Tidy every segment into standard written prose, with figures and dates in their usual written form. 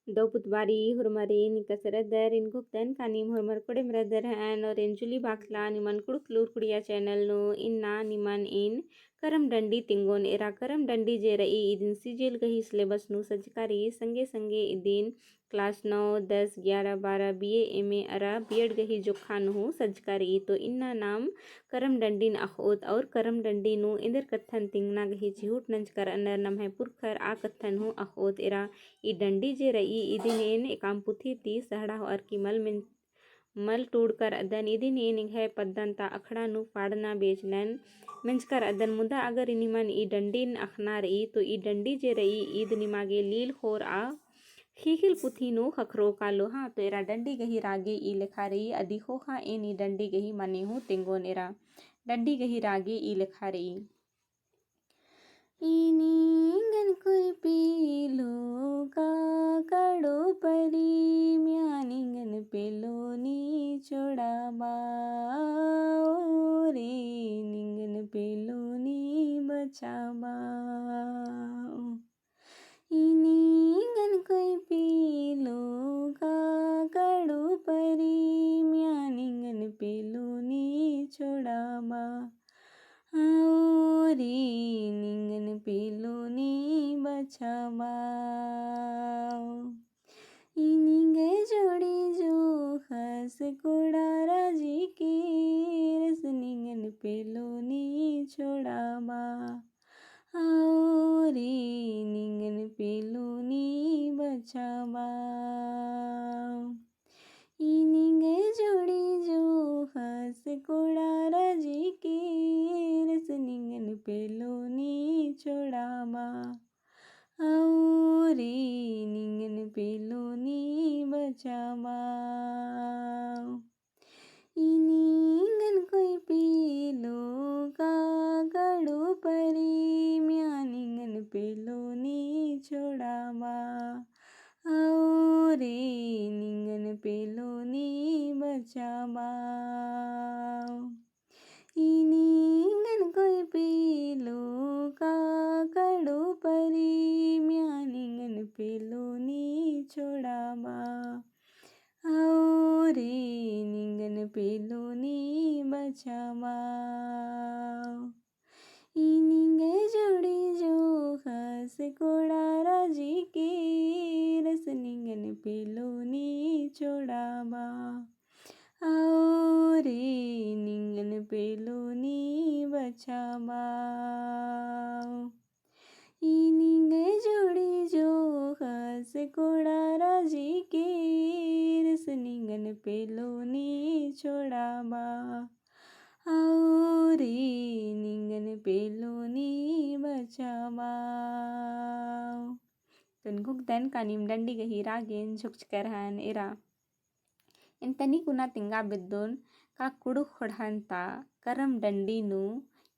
Dauputbari hurmarin kasradar inkuktan kanim hurmar kode mradar han और enjuli bakla niman kuduk lur kudiya channel no inna niman in करम डंडी तिंगोन era करम डंडी जे रई इदिन सीजेल गही सिलेबस नु सजकारी संगे संगे इदिन क्लास 9 10 11 12 बीए एमए अरा बीएड गही जोखा नु सजकारी तो इन्ना नाम करम डंडी अखोत और करम डंडी नु इंदर कत्थन तिंगना गही चिहुट नंच कर अनर नम है पुरखर आ कत्थन हूँ अखोत एरा ई डंडी जे रई इदिन एन एकाम पुथी ती सहड़ा हो अर की मल टूड़कर अदन इदिन एन है पद्दंता अखड़ा नु पाड़ना बेचनन ಮೆಂಚ್ಕರ್ ಅದನ್ ಮುದ ಅಗರ್ ನಿಮನ್ ಈ ಡಂಡಿನ್ ಅಖ್ನಾರ್ ಈ तो ई डंडी जे रई ईद निमागे लील खोर आ खीखिल पुथीनो खखरो कालो हाँ तो एरा डंडी गही रागे ई लेखा रई अधिको खा एन ई डंडी गही मने हूँ तेंगोन एरा डंडी गही रागे ई लेखा रई ईनींगन कोई पीलो का कड़ो परी म्यानिंगन पेलो नी छोड़ा रे निंगन पेलो नी बचाबा ईनींगन कोई पीलो का कड़ो परी म्यानिंगन पेलो नी छोड़ा रे निंगन पेलो नी बचाबा इनिंगे जोड़ी जो खस कोड़ा राजी के रस निंगन पेलो नी छोड़ाबा रे निंगन पेलो नी बचाबा इनिंगे जोड़ी जो खस कोड़ा राजी के रस निंगन पेलो नी छोड़ाबा रे निंगन पेलो नी बचाबा इनिंगन कोई पेलो का कड़ो परी म्यानिंगन पेलो नी छोड़ाबा रे निंगन पेलो नी बचाबा इनिंगन कोई पेलो का कड़ो परी म्यानिंगन पेलो नी छोड़ाबा रे निंगन पेलो नी बचाबा इनिंगे जोड़ी जो खस कोड़ा राजी के रस निंगन पेलो नी छोड़ाबा रे निंगन पेलो नी बचाबा इनिंगे जोड़ी जो खस कोड़ा राजी के रस निंगन पेलो नी छोड़ाबा रे निंगन पेलो नी बचाबा तनकुक तन कानिम डंडी गही रागेन झुकचकरहन एरा इन तनी कुना तिंगा बिद्दोन का कुड़ु खुड़हंता करम डंडी नु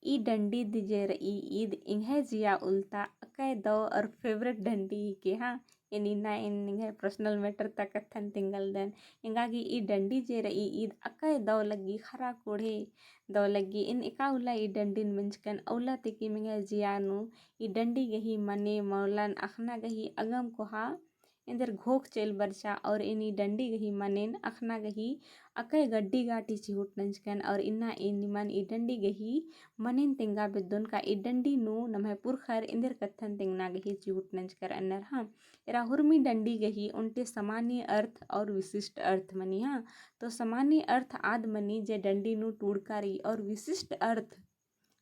ई डंडी दिजे रई ईद इंगे जिया उल्टा अकै दो और फेवरेट डंडी के हाँ इन इना इन इंगे पर्सनल मैटर तक कथन तिंगल दन इंगागी ई डंडी जे रई ईद अकै दो लगी खरा कोढ़े दो लगी इन इका उला ई डंडीन मंचकन औला तिकी मिंगे जियानु ई डंडी गही मने मौलन अखना गही अगम कोहा इंदर घोक चेल बरचा और इनी डंडी गही मनेन अखना गही अकै गड्डी गाटी चिहुट नंचकन और इन्ना इन निमन ई डंडी गही मनेन तिंगा बिद्दुन का ई डंडी नु नमः पुरखर इंदर कथन तिंगना गही चिहुट नंचकर अन्नर हाँ एरा हुर्मी डंडी गही उनटे सामान्य अर्थ और विशिष्ट अर्थ मनी हाँ तो सामान्य अर्थ आद मनी जे डंडी नु टूड़कारी और विशिष्ट अर्थ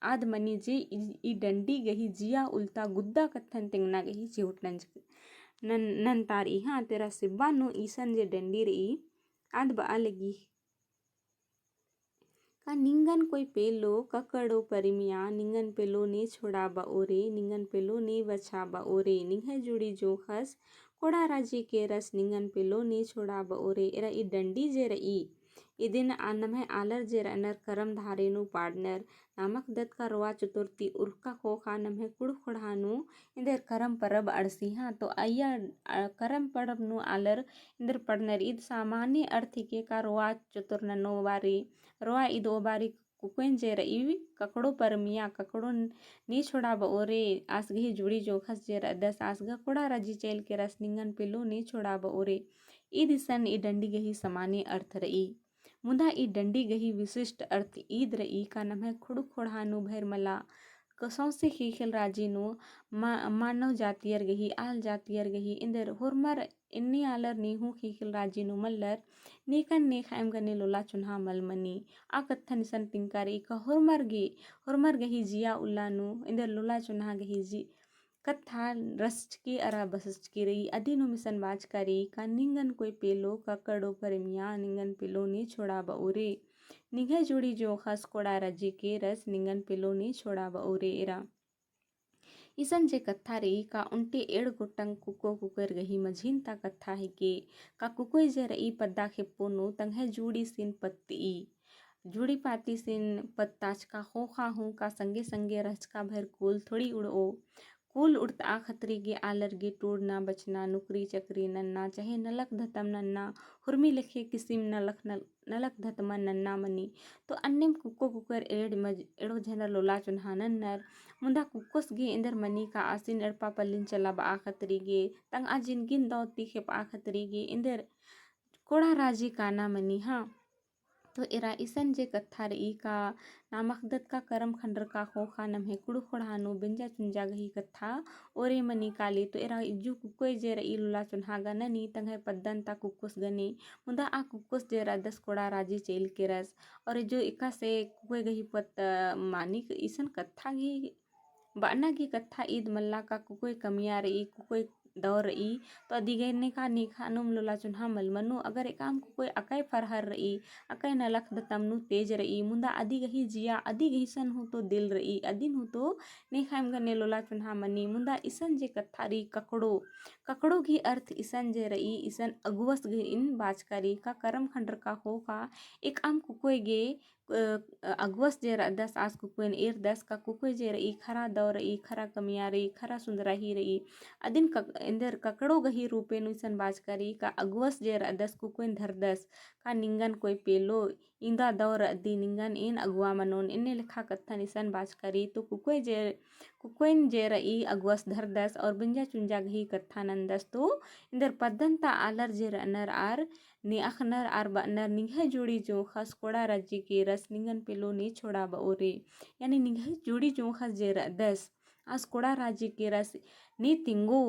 आद मनी जे ई डंडी गही जिया उल्टा गुद्दा कथन तिंगना गही चिहुट नन तारी हाँ तेरा सिब्बा नु ईसन जे डंडी रही आद बा लगी का निंगन कोई पेलो ककड़ो परिमिया निंगन पेलो ने छोड़ा बा ओरे निंगन पेलो ने बचा बा ओरे निंगे जुड़ी जो खस कोड़ा राजी के रस निंगन पेलो ने छोड़ा बा ओरे एरा ई डंडी जे रई इदिन आनम है आलर जे रनर करम धारेनु पार्टनर नामक दत्त का रोआ चतुर्थी उर्का को खानम है कुड़ खुड़ानु इंदर करम परब अड़सी हाँ तो अय्या करम परब नु आलर इंदर पड़नर ईद सामान्य अर्थ के का रोआ चतुर्न नो बारी रोआ ईद ओ बारी कुकुन जे रई ककड़ो परमिया ककड़ो नी छोड़ा ओरे आसगही जुड़ी जोखस जे रदस आसगा कोड़ा राजी चेल के रस निंगन पिलो नी छोड़ा ओरे ई दिसन ई डंडी गही समान्य अर्थ रई मुदा ई डंडी गही विशिष्ट अर्थ ईद रई का नम्हे खुड़ु खोड़हानु भैर मला कसौसे खीखिल राजीनु मानव जातियर गही आल जातियर गही इंदर हुरमर इन्नी आलर नीहू खीखिल राजीनु मल्लर नीकन नीख एम गने लोला चुन्हा मलमनी आ कत्था निसन तिंकारी का हुरमर गही जिया उल्लानु इंदर लोला चुन्हा गही जी कत्था रसचकी अरा बसचकी रही अदिनु मिसन बाजकारी का निंगन कोई पेलो का कड़ो परमिया निंगन पेलो नी छोड़ा बउरे निघे जुड़ी जो खस कोड़ा रजी के रस निंगन पेलो नी छोड़ा बउरे एरा इसन जे कत्था रही का उनटे एड़ गोटंग कुको कुकर गही मझीन ता कत्था है के का कुकोय जे रही पद्दा खेप्पोनो तंगे जुड़ी सिन पत्ती जुड़ी पाती सिन पत्ताच का खोखा हूँ का संगे संगे रचका भर कुल थोड़ी उड़ो कुल उड़ता खतरी गे आलर गे टूड़ना बचना नुकरी चकरी नन्ना चाहे नलक धतम नन्ना हुरमी लिखे किसिम नलक धतमा नन्ना मनी तो अन्यम कुको कुकर एड़ो झनर लोला चुन्हा नन्नर मुंदा कुकोस गे इंदर मनी का आसिन एड़पा पल्लिन चला बा खतरी गे तंग आ जिनगिन दौती खेप आ खतरी गे इंदर कोड़ा राजी काना मनी हाँ तो इरा इसन जे कत्था रई का नामखदत का करम खंडर का खोखा नम्हे कुड़ु खोड़हानु बिंजा चुंजा गही कत्था ओरे मनी काली तो इरा इज्जू कुकोय जे रई लुला चुन्हागा ननी तंगे पद्दन ता कुकुस गनी मुदा आ कुकुस जे दस कोड़ा राजी चेल के रस और जो इका से कुकोय गही पत मानी इसन कत्था गी बाना की कत्था ईद मल्ला का कुकोय कमिया रई कुकोय दौर रई तो अधिगेने का निखानुम लोला चुन्हा मलमनु अगर एकाम कुकोय अकय फरहर रई अकय नलख दतमनु तेज रई मुंदा अधि गही जिया अधि गहीसन हो तो दिल रई अदिन हो तो नेखाम गने लोला चुन्हा मनी मुंदा इसन जे कत्था रई ककड़ो की अर्थ इसन जे रई इसन अगुवस गे इन बाजकारी का करम खंडर का हो का एक आम कुकोय गे अगवस जे दस आस कुकुन एर दस का कुकुय जे रई खरा दौर रई खरा कमिया रई खरा सुंदरा ही रई अदिन इंदर ककड़ो गही रूपे नुसन बाजकारी का अगवस जे दस कुकुन धर दस का निंगन कोई पेलो इंदा दौर अद्दी निंगन इन अगुआ मनोन इन्ने लिखा कत्था निसन बाजकारी तो कुकुन जे रई अगवस धर दस और बिंजा चुंजा गही कत्था नंदस तो इंदर पद्दनता आलर जे रनर आर नि अखनर आर बनर निघे जुड़ी जो खस कोड़ा राज्य के रस निंगन पेलो नी छोड़ा बओरे यानी निघे जुड़ी जो खस जे दस आस कोड़ा राज्य के रस नी तिंगो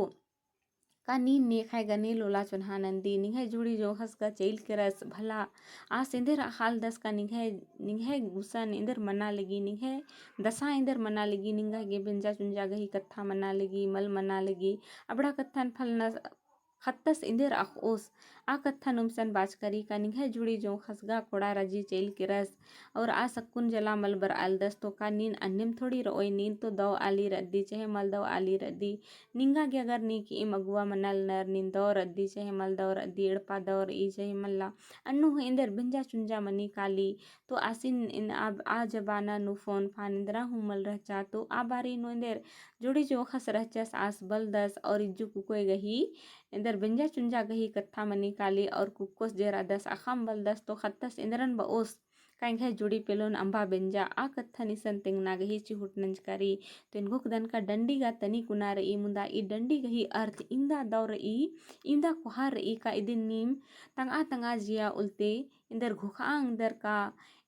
का नी नेखाय गने लोला चुन्हा नंदी निघे जुड़ी जो खस का चेल के रस भला आस इंदर हाल दस का निघे गुसन इंदर मना लगी निघे दसा इंदर मना लगी निंगा गे बिंजा चुंजा गही कत्था मना लगी मल मना लगी अबड़ा कत्थन फल न खत्तस इंदर अखोस आ कत्था नुमसन बाजकरी का निघे जुड़ी जो खसगा कोड़ा राजी चेल के रस और आ सक्कुन जला मल बर आल दस तो का नीन अन्यम थोड़ी रोई नीन तो दव आली रद्दी चाहे मल दव आली रद्दी निंगा के अगर नी की मगुआ मनल नर नीन दव रद्दी चाहे मल दव रद्दी एड़पा दव ई चाहे मल्ला अन्नु इंदर बिंजा चुंजा मनी काली तो आसिन इन आ जबाना नु फोन फान इंदरा हूँ मल रहचा तो आ बारी नु इंदर जुड़ी जो खस रहचस आस बल दस और इज्जू कुकोय गही इंदर बिंजा चुंजा गही कत्था मनी काली और कुकोस जेरा दस अखम बल दस तो खत्तस इंदरन बओस कांघे जुड़ी पेलोन अंबा बेंजा आ कत्था निसन तिंगना गही चिहुट नंजकारी तो इन गुकदन का डंडी गा तनी कुनार ई मुंदा ई डंडी गही अर्थ इंदा दौर ई इंदा कुहार ई का इदिन नीम तंगा जिया उल्ते इंदर घुखा इंदर का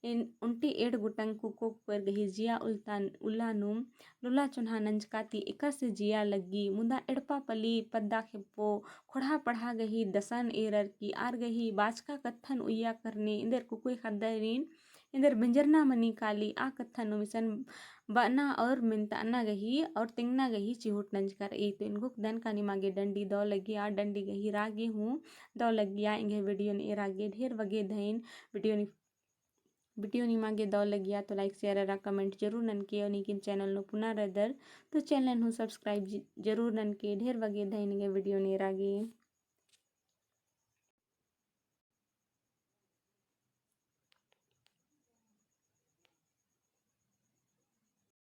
इन उल्टी एड गुटंग कुको पर गही जिया उल्तान उल्लानुम लुला चुन्हा नंजकाती एका से जिया लगी मुंदा एड़पा पली पद्दा खेप्पो खोड़ा पढ़ा गही दसन एरर की आर गही बाचका कत्थन उया करने इंदर कुकुई खद्दरीन इंदर बिंजरना मनी काली आ कत्थन मिसन बना और मिनताना गही और तिंगना गही चिहुट नंजकर ए तो इनको दन का निमागे डंडी दौ लगी आ डंडी गही रागे हूँ दौ लगी आ इंगे वीडियो ने रागे ढेर वगे धैन वीडियो निमागे दौ लगिया तो लाइक शेयर और कमेंट जरूर ननके और निकिन चैनल नो पुनः रदर तो चैनल हूँ सब्सक्राइब जरूर ननके ढेर वगे धैन वीडियो ने रागे।